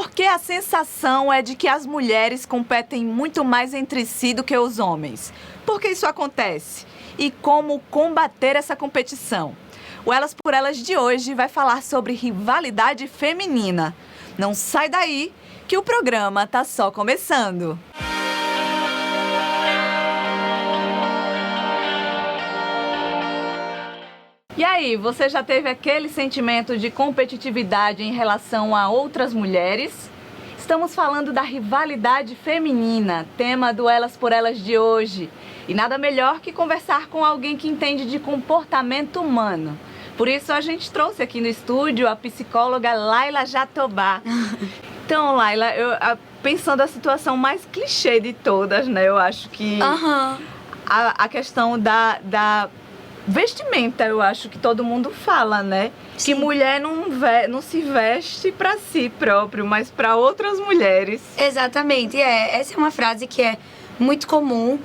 Porque a sensação é de que as mulheres competem muito mais entre si do que os homens. Por que isso acontece? E como combater essa competição? O Elas por Elas de hoje vai falar sobre rivalidade feminina. Não sai daí que o programa tá só começando. E aí, você já teve aquele sentimento de competitividade em relação a outras mulheres? Estamos falando da rivalidade feminina, tema do Elas por Elas de hoje. E nada melhor que conversar com alguém que entende de comportamento humano. Por isso a gente trouxe aqui no estúdio a psicóloga Laila Jatobá. Então, Laila, pensando a situação mais clichê de todas, né? Eu acho que a questão da vestimenta, eu acho que todo mundo fala, né? Sim. Que mulher não se veste para si próprio, mas para outras mulheres. Exatamente, essa é uma frase que é muito comum.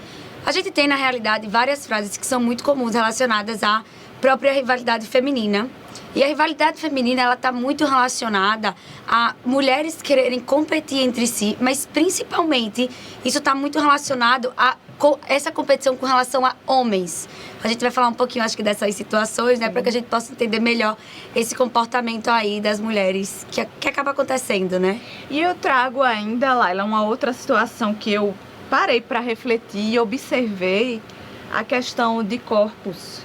A gente tem, na realidade, várias frases que são muito comuns relacionadas à própria rivalidade feminina. E a rivalidade feminina, ela está muito relacionada a mulheres quererem competir entre si, mas principalmente isso está muito relacionado a essa competição com relação a homens. A gente vai falar um pouquinho, acho que, dessas situações, né? Para que a gente possa entender melhor esse comportamento aí das mulheres que acaba acontecendo, né? E eu trago ainda, Laila, uma outra situação que eu parei para refletir e observei, a questão de corpos.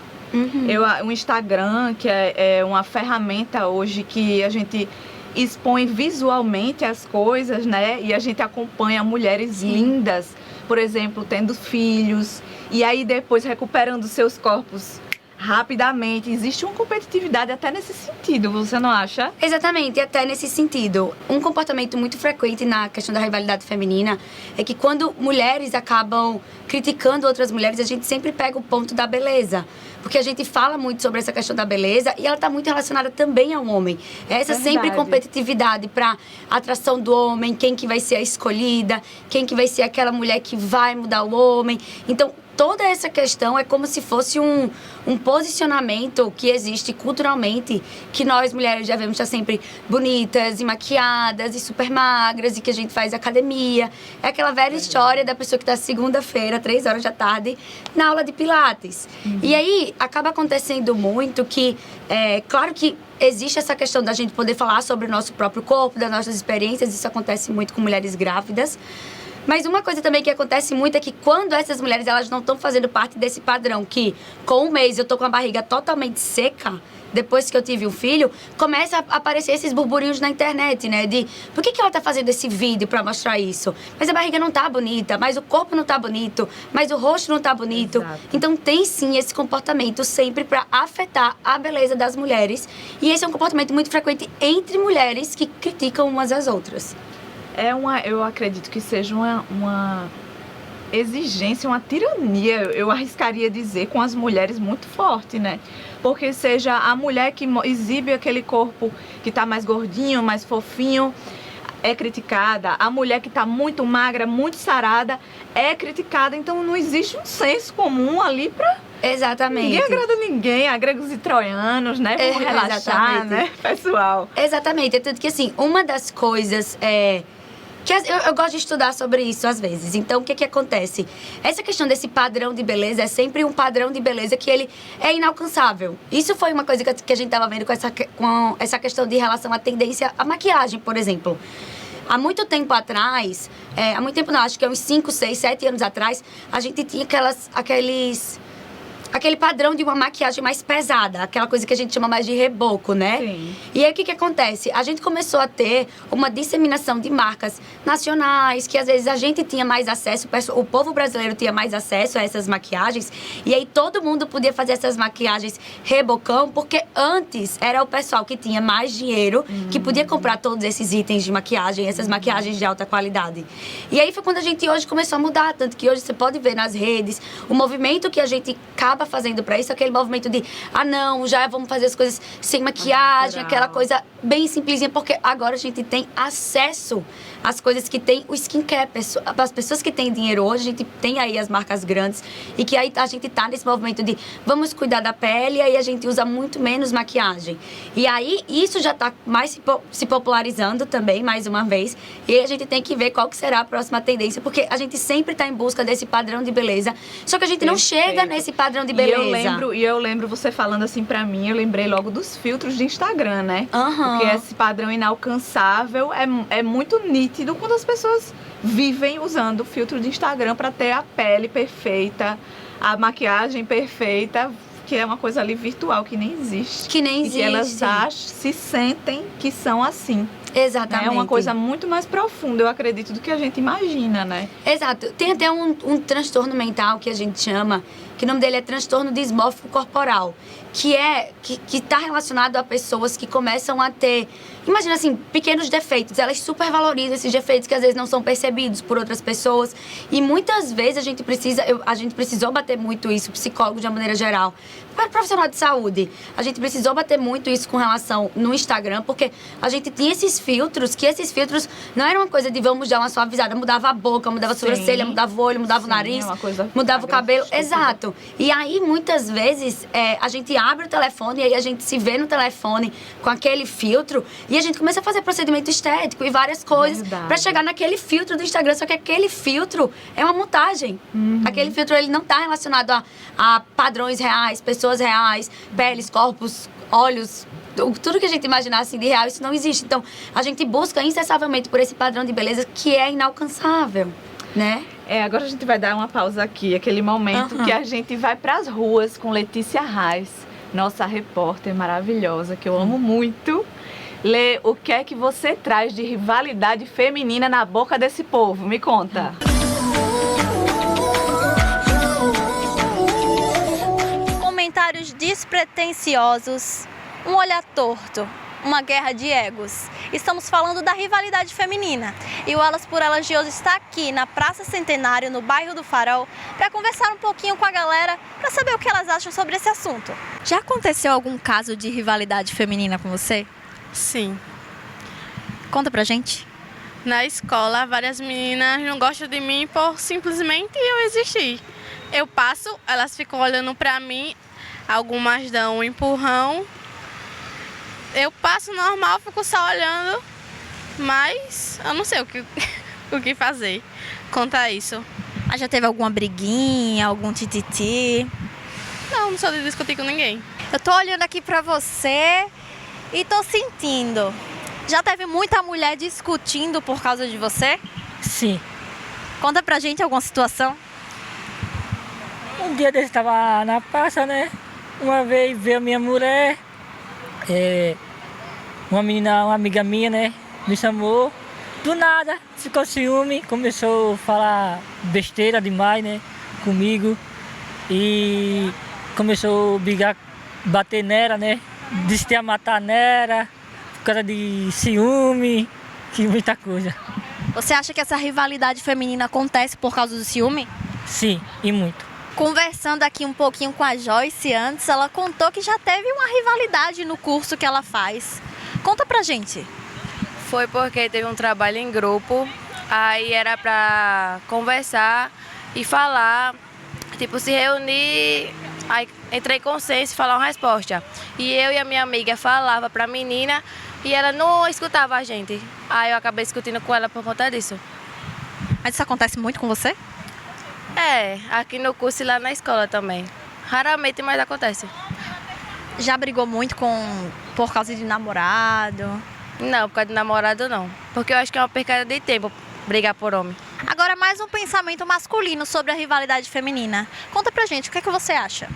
O Instagram, que é uma ferramenta hoje que a gente expõe visualmente as coisas, né? E a gente acompanha mulheres lindas, por exemplo, tendo filhos, e aí depois recuperando seus corpos rapidamente. Existe uma competitividade até nesse sentido, você não acha? Exatamente, até nesse sentido. Um comportamento muito frequente na questão da rivalidade feminina é que quando mulheres acabam criticando outras mulheres, a gente sempre pega o ponto da beleza. Porque a gente fala muito sobre essa questão da beleza e ela está muito relacionada também ao homem. Essa sempre competitividade para atração do homem, quem que vai ser a escolhida, quem que vai ser aquela mulher que vai mudar o homem. Então, toda essa questão é como se fosse um posicionamento que existe culturalmente, que nós mulheres já vemos estar sempre bonitas e maquiadas e super magras e que a gente faz academia. É aquela velha história da pessoa que está segunda-feira, 3 horas da tarde, na aula de pilates. E aí, acaba acontecendo muito que, claro que existe essa questão da gente poder falar sobre o nosso próprio corpo, das nossas experiências, isso acontece muito com mulheres grávidas. Mas uma coisa também que acontece muito é que quando essas mulheres elas não estão fazendo parte desse padrão, que com um mês eu tô com a barriga totalmente seca, depois que eu tive um filho, começa a aparecer esses burburinhos na internet, né? De por que ela tá fazendo esse vídeo pra mostrar isso? Mas a barriga não tá bonita, mas o corpo não tá bonito, mas o rosto não tá bonito. Exato. Então tem sim esse comportamento sempre pra afetar a beleza das mulheres. E esse é um comportamento muito frequente entre mulheres que criticam umas às outras. Eu acredito que seja uma exigência, uma tirania, eu arriscaria dizer, com as mulheres muito forte, né? Porque seja a mulher que exibe aquele corpo que tá mais gordinho, mais fofinho, é criticada. A mulher que tá muito magra, muito sarada, é criticada. Então não existe um senso comum ali pra... Exatamente. Ninguém agrada ninguém, a gregos e troianos, né? Vamos relaxar, né, pessoal? Exatamente. É tudo que, assim, uma das coisas que eu gosto de estudar sobre isso às vezes. Então, o que acontece? Essa questão desse padrão de beleza é sempre um padrão de beleza que ele é inalcançável. Isso foi uma coisa que a gente estava vendo com essa questão de relação à tendência à maquiagem, por exemplo. Há muito tempo atrás, há muito tempo não, acho que uns 5, 6, 7 anos atrás, a gente tinha aquele padrão de uma maquiagem mais pesada, aquela coisa que a gente chama mais de reboco, né? Sim. E aí, o que acontece? A gente começou a ter uma disseminação de marcas nacionais, que às vezes a gente tinha mais acesso, o povo brasileiro tinha mais acesso a essas maquiagens, e aí todo mundo podia fazer essas maquiagens rebocão, porque antes era o pessoal que tinha mais dinheiro, que podia comprar todos esses itens de maquiagem, essas maquiagens de alta qualidade. E aí foi quando a gente hoje começou a mudar, tanto que hoje você pode ver nas redes o movimento que a gente acaba acaba fazendo pra isso aquele movimento de, não, já vamos fazer as coisas sem maquiagem, aquela coisa bem simplesinha, porque agora a gente tem acesso às coisas que tem o skincare. As pessoas que têm dinheiro hoje, a gente tem aí as marcas grandes, e que aí a gente tá nesse movimento de vamos cuidar da pele, e aí a gente usa muito menos maquiagem. E aí isso já tá mais se popularizando também, mais uma vez, e a gente tem que ver qual que será a próxima tendência, porque a gente sempre tá em busca desse padrão de beleza, só que a gente não chega nesse padrão de beleza. E eu lembro você falando assim pra mim, eu lembrei logo dos filtros de Instagram, né? Porque esse padrão inalcançável é muito nítido quando as pessoas vivem usando o filtro de Instagram pra ter a pele perfeita, a maquiagem perfeita, que é uma coisa ali virtual que nem existe. Que nem existe. E que elas se sentem que são assim. Exatamente. É uma coisa muito mais profunda, eu acredito, do que a gente imagina, né? Exato. Tem até um transtorno mental que a gente chama, que o nome dele é transtorno dismórfico corporal, que está relacionado a pessoas que começam a ter, imagina assim, pequenos defeitos. Elas supervalorizam esses defeitos que às vezes não são percebidos por outras pessoas. E muitas vezes a gente precisou bater muito isso, psicólogo de uma maneira geral, para profissional de saúde. A gente precisou bater muito isso com relação no Instagram, porque a gente tinha esses filtros, que esses filtros não eram uma coisa de vamos dar uma suavizada, mudava a boca, mudava a sobrancelha, mudava o olho, mudava o nariz, mudava o cabelo. Exato. E aí, muitas vezes, a gente abre o telefone e aí a gente se vê no telefone com aquele filtro e a gente começa a fazer procedimento estético e várias coisas para chegar naquele filtro do Instagram. Só que aquele filtro é uma montagem. Aquele filtro, ele não está relacionado a padrões reais, pessoas reais, peles, corpos, olhos, tudo que a gente imaginar assim de real, isso não existe. Então, a gente busca incessantemente por esse padrão de beleza que é inalcançável, né? Agora a gente vai dar uma pausa aqui, aquele momento que a gente vai pras ruas com Letícia Reis, nossa repórter maravilhosa, que eu amo muito. Lê, o que é que você traz de rivalidade feminina na boca desse povo? Me conta. Comentários despretensiosos, um olhar torto, uma guerra de egos. Estamos falando da rivalidade feminina. E o Elas por Elas de hoje está aqui na Praça Centenário, no bairro do Farol, para conversar um pouquinho com a galera, para saber o que elas acham sobre esse assunto. Já aconteceu algum caso de rivalidade feminina com você? Sim. Conta pra gente. Na escola, várias meninas não gostam de mim por simplesmente eu existir. Eu passo, elas ficam olhando pra mim, algumas dão um empurrão. Eu passo normal, fico só olhando, mas eu não sei o que fazer quanto a isso. Mas já teve alguma briguinha, algum tititi? Não sou de discutir com ninguém. Eu tô olhando aqui pra você e tô sentindo. Já teve muita mulher discutindo por causa de você? Sim. Conta pra gente alguma situação. Um dia desse estava na praça, né? Uma vez veio a minha mulher, uma amiga minha, né? Me chamou. Do nada, ficou ciúme, começou a falar besteira demais, né? Comigo. E começou a brigar, bater nela, né? Disse que ia matar nela, por causa de ciúme, que muita coisa. Você acha que essa rivalidade feminina acontece por causa do ciúme? Sim, e muito. Conversando aqui um pouquinho com a Joyce antes, ela contou que já teve uma rivalidade no curso que ela faz. Conta pra gente. Foi porque teve um trabalho em grupo, aí era pra conversar e falar, tipo, se reunir, aí entrei em consenso e falar uma resposta. E eu e a minha amiga falava pra menina e ela não escutava a gente. Aí eu acabei discutindo com ela por conta disso. Mas isso acontece muito com você? Aqui no curso e lá na escola também. Raramente, mas acontece. Já brigou muito por causa de namorado? Não, por causa de namorado não. Porque eu acho que é uma perda de tempo brigar por homem. Agora, mais um pensamento masculino sobre a rivalidade feminina. Conta pra gente, o que é que você acha?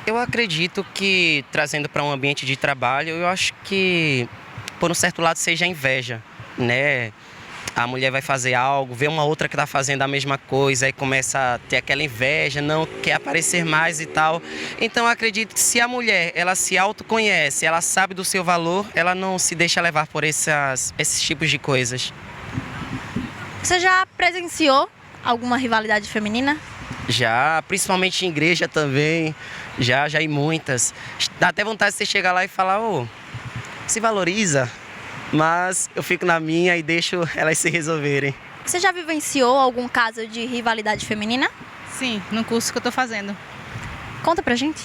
Eu acredito que, trazendo para um ambiente de trabalho, eu acho que, por um certo lado, seja a inveja, né? A mulher vai fazer algo, vê uma outra que está fazendo a mesma coisa e começa a ter aquela inveja, não quer aparecer mais e tal. Então, eu acredito que se a mulher, ela se autoconhece, ela sabe do seu valor, ela não se deixa levar por esses tipos de coisas. Você já presenciou alguma rivalidade feminina? Já, principalmente em igreja também, já em muitas. Dá até vontade de você chegar lá e falar, se valoriza, mas eu fico na minha e deixo elas se resolverem. Você já vivenciou algum caso de rivalidade feminina? Sim, no curso que eu estou fazendo. Conta pra gente.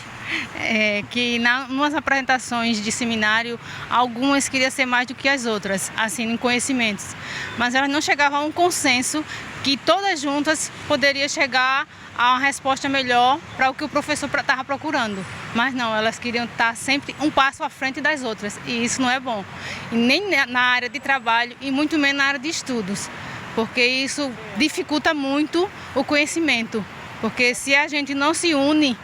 Que nas apresentações de seminário, algumas queriam ser mais do que as outras, assim, em conhecimentos. Mas elas não chegavam a um consenso que todas juntas poderiam chegar a uma resposta melhor para o que o professor estava procurando. Mas não, elas queriam estar sempre um passo à frente das outras, e isso não é bom. E nem na área de trabalho e muito menos na área de estudos, porque isso dificulta muito o conhecimento. Porque se a gente não se une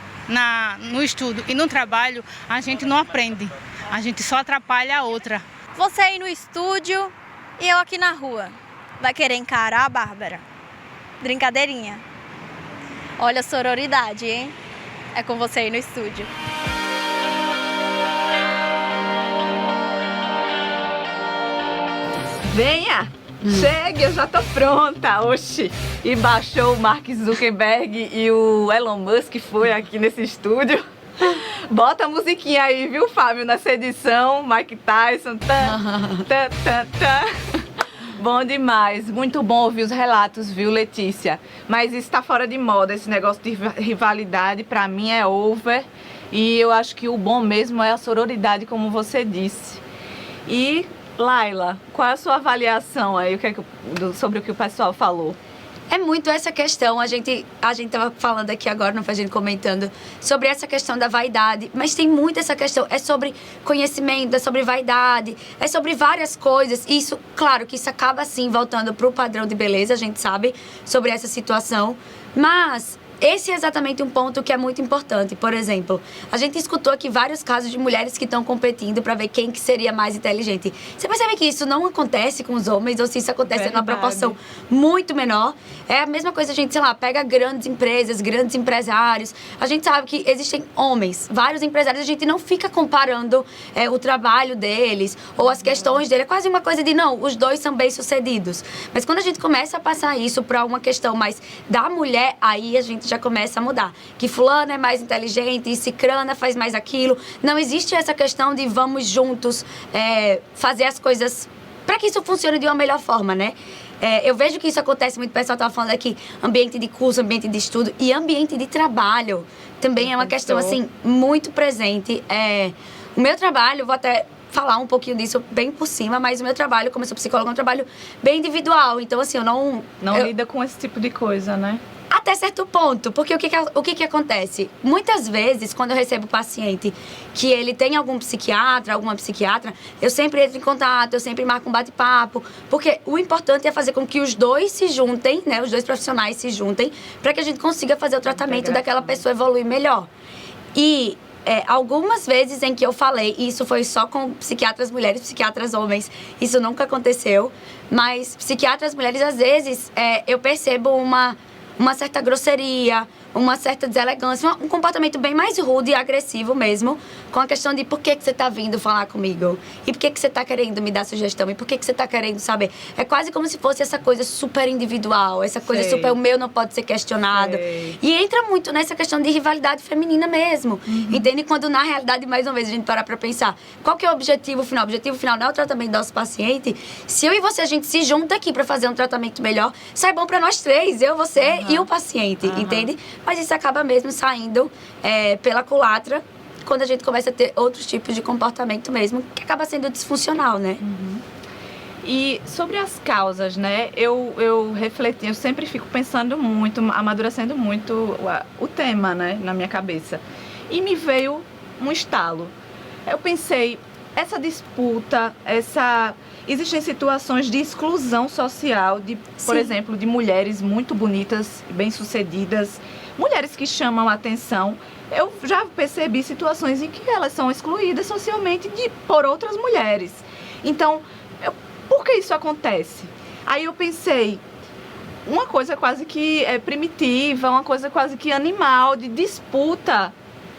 no estudo e no trabalho, a gente não aprende, a gente só atrapalha a outra. Você aí no estúdio e eu aqui na rua. Vai querer encarar a Bárbara? Brincadeirinha. Olha a sororidade, hein? É com você aí no estúdio. Venha! Chegue, eu já tô pronta, oxi! E baixou o Mark Zuckerberg e o Elon Musk foi aqui nesse estúdio. Bota a musiquinha aí, viu, Fábio, nessa edição. Mike Tyson. Bom demais, muito bom ouvir os relatos, viu, Letícia? Mas isso tá fora de moda, esse negócio de rivalidade, pra mim é over. E eu acho que o bom mesmo é a sororidade, como você disse. E Laila, qual é a sua avaliação aí sobre o que o pessoal falou? É muito essa questão, a gente tava falando aqui agora, não foi a gente comentando, sobre essa questão da vaidade, mas tem muito essa questão, é sobre conhecimento, é sobre vaidade, é sobre várias coisas, e isso, claro que isso acaba assim voltando pro padrão de beleza, a gente sabe sobre essa situação, mas esse é exatamente um ponto que é muito importante. Por exemplo, a gente escutou aqui vários casos de mulheres que estão competindo para ver quem que seria mais inteligente. Você percebe que isso não acontece com os homens, ou se isso acontece numa proporção muito menor? É a mesma coisa, a gente, sei lá, pega grandes empresas, grandes empresários. A gente sabe que existem homens, vários empresários, a gente não fica comparando o trabalho deles ou as questões dele. É quase uma coisa de, não, os dois são bem-sucedidos. Mas quando a gente começa a passar isso para uma questão mais da mulher, aí a gente já começa a mudar. Que fulana é mais inteligente e cicrana faz mais aquilo. Não existe essa questão de vamos juntos fazer as coisas para que isso funcione de uma melhor forma, né? Eu vejo que isso acontece muito, o pessoal estava falando aqui, ambiente de curso, ambiente de estudo e ambiente de trabalho. Também é uma questão, assim, muito presente. O meu trabalho, vou até falar um pouquinho disso bem por cima, mas o meu trabalho, como eu sou psicóloga, é um trabalho bem individual. Então, assim, eu não lida com esse tipo de coisa, né? Até certo ponto, porque o que acontece? Muitas vezes, quando eu recebo paciente que ele tem algum psiquiatra, alguma psiquiatra, eu sempre entro em contato, eu sempre marco um bate-papo, porque o importante é fazer com que os dois se juntem, né, os dois profissionais se juntem, para que a gente consiga fazer o tratamento daquela pessoa evoluir melhor. E algumas vezes em que eu falei, e isso foi só com psiquiatras mulheres, psiquiatras homens, isso nunca aconteceu, mas psiquiatras mulheres, às vezes, eu percebo uma certa grosseria, uma certa deselegância, um comportamento bem mais rude e agressivo mesmo, com a questão de por que você está vindo falar comigo, e por que você está querendo me dar sugestão, e por que você está querendo saber. É quase como se fosse essa coisa super individual, essa coisa super, o meu não pode ser questionado. E entra muito nessa questão de rivalidade feminina mesmo, entende? Quando na realidade, mais uma vez, a gente parar para pensar, qual que é o objetivo final? O objetivo final não é o tratamento do nosso paciente. Se eu e você, a gente se junta aqui para fazer um tratamento melhor, sai bom para nós três, eu, você e o paciente, entende? Mas isso acaba mesmo saindo pela culatra quando a gente começa a ter outros tipos de comportamento mesmo, que acaba sendo disfuncional, né? E sobre as causas, né? Eu refleti, eu sempre fico pensando muito, amadurecendo muito o tema, né, na minha cabeça. E me veio um estalo. Eu pensei, essa disputa, existem situações de exclusão social, por exemplo, de mulheres muito bonitas, bem-sucedidas, mulheres que chamam a atenção. Eu já percebi situações em que elas são excluídas socialmente por outras mulheres. Então, por que isso acontece? Aí eu pensei, uma coisa quase que primitiva, uma coisa quase que animal, de disputa,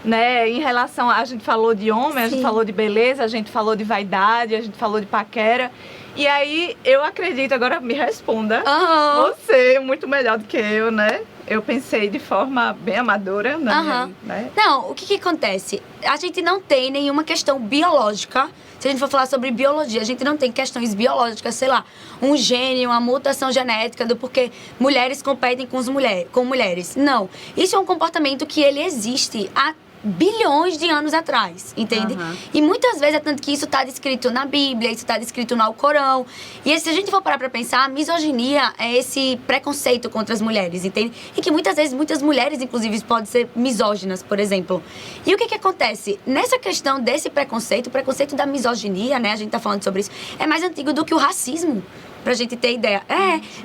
né? Em relação a gente falou de homem, a gente Sim. falou de beleza, a gente falou de vaidade, a gente falou de paquera. E aí, eu acredito, agora me responda. Aham. Você, muito melhor do que eu, né? Eu pensei de forma bem amadora, Aham. né? Não, o que acontece? A gente não tem nenhuma questão biológica. Se a gente for falar sobre biologia, a gente não tem questões biológicas, sei lá, um gene, uma mutação genética do porquê mulheres competem com mulheres. Não. Isso é um comportamento que ele existe há bilhões de anos atrás, entende? Aham. E muitas vezes é tanto que isso está descrito na Bíblia, isso está descrito no Alcorão. E se a gente for parar para pensar, a misoginia é esse preconceito contra as mulheres, entende? E que muitas vezes, muitas mulheres, inclusive, podem ser misóginas, por exemplo. E o que acontece? Nessa questão desse preconceito, o preconceito da misoginia, né? A gente tá falando sobre isso, é mais antigo do que o racismo. Pra gente ter ideia.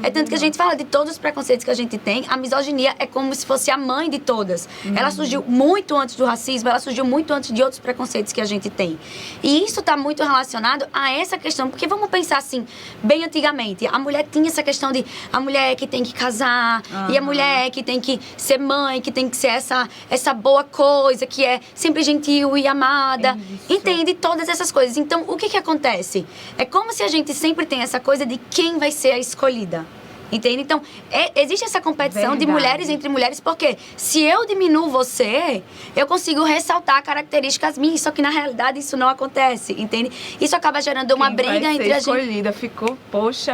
É tanto que a gente fala de todos os preconceitos que a gente tem, a misoginia é como se fosse a mãe de todas. Ela surgiu muito antes do racismo, ela surgiu muito antes de outros preconceitos que a gente tem. E isso tá muito relacionado a essa questão, porque vamos pensar assim, bem antigamente, a mulher tinha essa questão de a mulher que tem que casar, e a mulher que tem que ser mãe, que tem que ser essa boa coisa, que é sempre gentil e amada. Isso. Entende? Todas essas coisas. Então, o que acontece? É como se a gente sempre tem essa coisa de quem vai ser a escolhida. Entende? Então, existe essa competição de Verdade. mulheres entre mulheres, porque se eu diminuo você, eu consigo ressaltar características minhas, só que na realidade isso não acontece, entende? Isso acaba gerando uma Quem briga vai entre ser a gente. escolhida.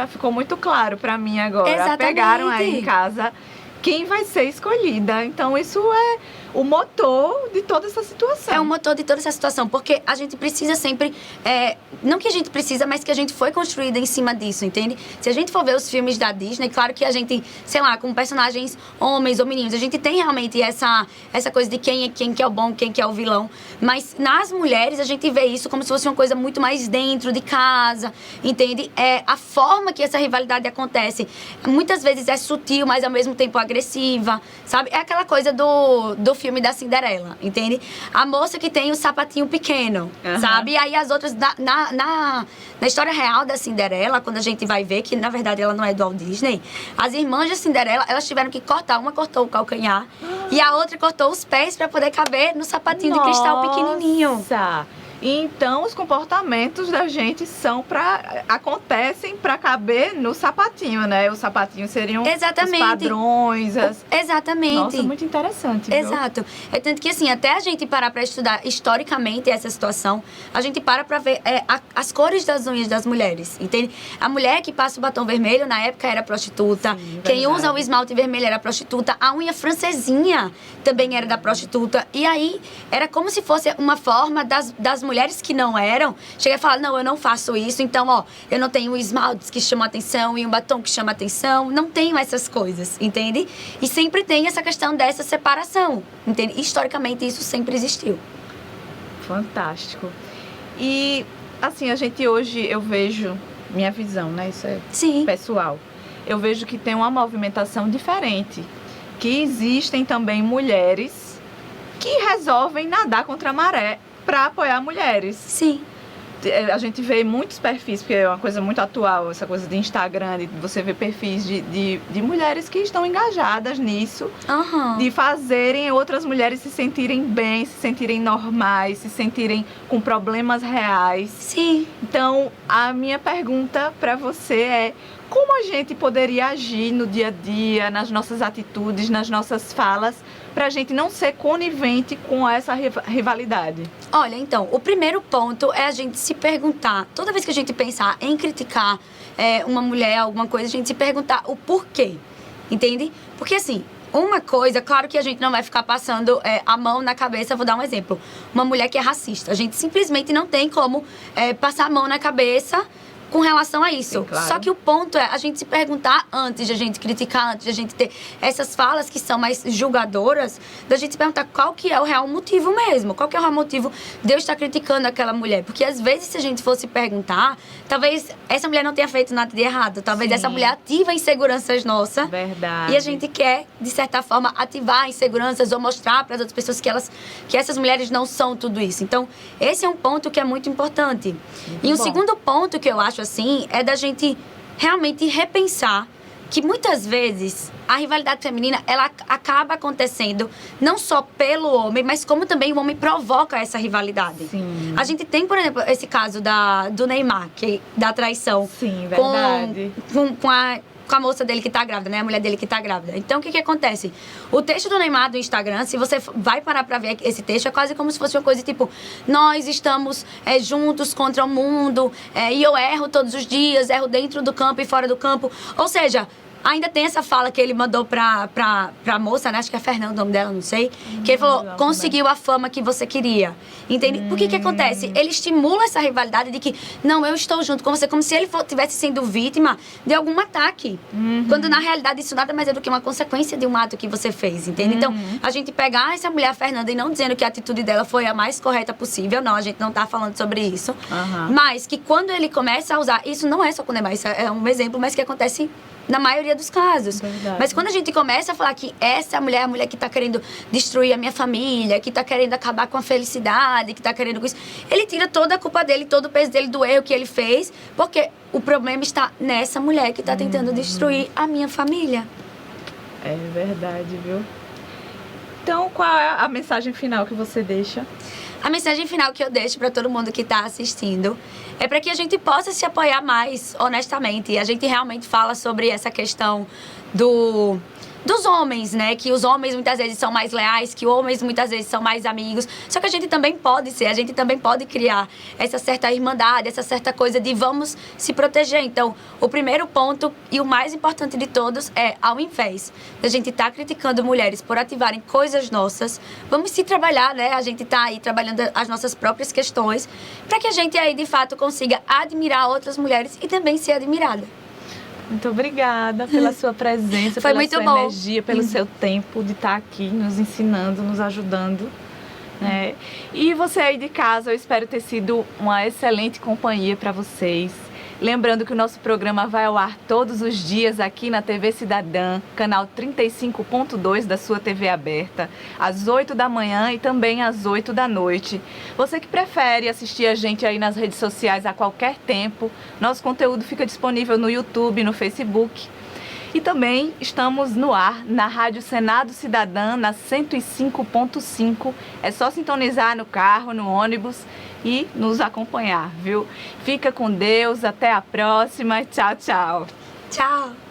Ficou muito claro pra mim agora. Exatamente. Pegaram aí em casa quem vai ser escolhida. Então, isso é o motor de toda essa situação. É o motor de toda essa situação, porque a gente precisa sempre, não que a gente precisa, mas que a gente foi construída em cima disso, entende? Se a gente for ver os filmes da Disney, claro que a gente, sei lá, com personagens homens ou meninos, a gente tem realmente essa coisa de quem que é o bom, quem que é o vilão, mas nas mulheres a gente vê isso como se fosse uma coisa muito mais dentro de casa, entende? A forma que essa rivalidade acontece, muitas vezes é sutil, mas ao mesmo tempo agressiva, sabe? É aquela coisa do filme da Cinderela, entende? A moça que tem o sapatinho pequeno, sabe? E aí as outras, na história real da Cinderela, quando a gente vai ver que, na verdade, ela não é do Walt Disney, as irmãs da Cinderela, elas tiveram que cortar. Uma cortou o calcanhar e a outra cortou os pés para poder caber no sapatinho de cristal pequenininho. Nossa! Então, os comportamentos da gente acontecem para caber no sapatinho, né? Os sapatinhos seriam Exatamente. os padrões. Exatamente. Nossa, muito interessante, viu? Exato. É tanto que, assim, até a gente parar para estudar historicamente essa situação, a gente para ver as cores das unhas das mulheres, entende? A mulher que passa o batom vermelho, na época, era prostituta. Sim, Quem verdade. usa o esmalte vermelho era prostituta. A unha francesinha também era da prostituta. E aí, era como se fosse uma forma das mulheres que não eram, chegar e falar, não, eu não faço isso, então, ó, eu não tenho esmaltes que chamam atenção e um batom que chama atenção, não tenho essas coisas, entende? E sempre tem essa questão dessa separação, entende? Historicamente, isso sempre existiu. Fantástico. E, assim, a gente hoje, eu vejo, minha visão, né? Isso é Sim. pessoal. Eu vejo que tem uma movimentação diferente. Que existem também mulheres que resolvem nadar contra a maré para apoiar mulheres. Sim. A gente vê muitos perfis, porque é uma coisa muito atual, essa coisa de Instagram, de você ver perfis de mulheres que estão engajadas nisso, Aham. de fazerem outras mulheres se sentirem bem, se sentirem normais, se sentirem com problemas reais. Sim. Então, a minha pergunta para você é: como a gente poderia agir no dia a dia, nas nossas atitudes, nas nossas falas, para a gente não ser conivente com essa rivalidade? Olha, então, o primeiro ponto é a gente se perguntar, toda vez que a gente pensar em criticar uma mulher, alguma coisa, a gente se perguntar o porquê, entende? Porque, assim, uma coisa, claro que a gente não vai ficar passando a mão na cabeça, vou dar um exemplo. Uma mulher que é racista, a gente simplesmente não tem como passar a mão na cabeça com relação a isso. Sim, claro. Só que o ponto é a gente se perguntar antes de a gente criticar, antes de a gente ter essas falas que são mais julgadoras, da gente se perguntar qual que é o real motivo mesmo, qual que é o real motivo de eu estar criticando aquela mulher. Porque às vezes, se a gente fosse perguntar, talvez essa mulher não tenha feito nada de errado, talvez Sim. essa mulher ativa inseguranças nossas. Verdade. E a gente quer, de certa forma, ativar inseguranças ou mostrar para as outras pessoas que essas mulheres não são tudo isso. Então, esse é um ponto que é muito importante. Muito E um bom. segundo ponto que eu acho, assim, é da gente realmente repensar que muitas vezes a rivalidade feminina, ela acaba acontecendo não só pelo homem, mas como também o homem provoca essa rivalidade. Sim. A gente tem, por exemplo, esse caso do Neymar, da traição. Sim, verdade. Com a moça dele que tá grávida, né? A mulher dele que tá grávida. Então, o que acontece? O texto do Neymar do Instagram, se você vai parar pra ver esse texto, é quase como se fosse uma coisa tipo: nós estamos juntos contra o mundo, e eu erro todos os dias, erro dentro do campo e fora do campo. Ou seja, ainda tem essa fala que ele mandou pra moça, né? Acho que é Fernanda o nome dela, não sei. Que ele falou: conseguiu a fama que você queria. Entende? Por que acontece? Ele estimula essa rivalidade de que, não, eu estou junto com você, como se ele estivesse sendo vítima de algum ataque. Quando, na realidade, isso nada mais é do que uma consequência de um ato que você fez, entende? Então, a gente pegar essa mulher, a Fernanda, e não dizendo que a atitude dela foi a mais correta possível, não, a gente não tá falando sobre isso. Mas que quando ele começa a usar, isso não é só com o Neymar, isso é um exemplo, mas que acontece na maioria dos casos. Verdade. Mas quando a gente começa a falar que essa mulher é a mulher que tá querendo destruir a minha família, que tá querendo acabar com a felicidade, que tá querendo com isso, ele tira toda a culpa dele, todo o peso dele do erro que ele fez, porque o problema está nessa mulher que tá tentando destruir a minha família. É verdade, viu? Então, qual é a mensagem final que você deixa? A mensagem final que eu deixo para todo mundo que está assistindo é para que a gente possa se apoiar mais honestamente. E a gente realmente fala sobre essa questão dos homens, né? Que os homens muitas vezes são mais leais, que os homens muitas vezes são mais amigos. Só que a gente também pode ser, a gente também pode criar essa certa irmandade, essa certa coisa de vamos se proteger. Então, o primeiro ponto e o mais importante de todos é, ao invés da gente estar criticando mulheres por ativarem coisas nossas, vamos se trabalhar, né? A gente tá aí trabalhando as nossas próprias questões para que a gente aí, de fato, consiga admirar outras mulheres e também ser admirada. Muito obrigada pela sua presença, Foi pela muito sua bom. energia, pelo seu tempo de estar aqui nos ensinando, nos ajudando. Né? E você aí de casa, eu espero ter sido uma excelente companhia para vocês. Lembrando que o nosso programa vai ao ar todos os dias aqui na TV Cidadã, canal 35.2 da sua TV aberta, às 8 da manhã e também às 8 da noite. Você que prefere assistir a gente aí nas redes sociais a qualquer tempo, nosso conteúdo fica disponível no YouTube, no Facebook. E também estamos no ar na Rádio Senado Cidadã, na 105.5. É só sintonizar no carro, no ônibus e nos acompanhar, viu? Fica com Deus, até a próxima. Tchau, tchau. Tchau.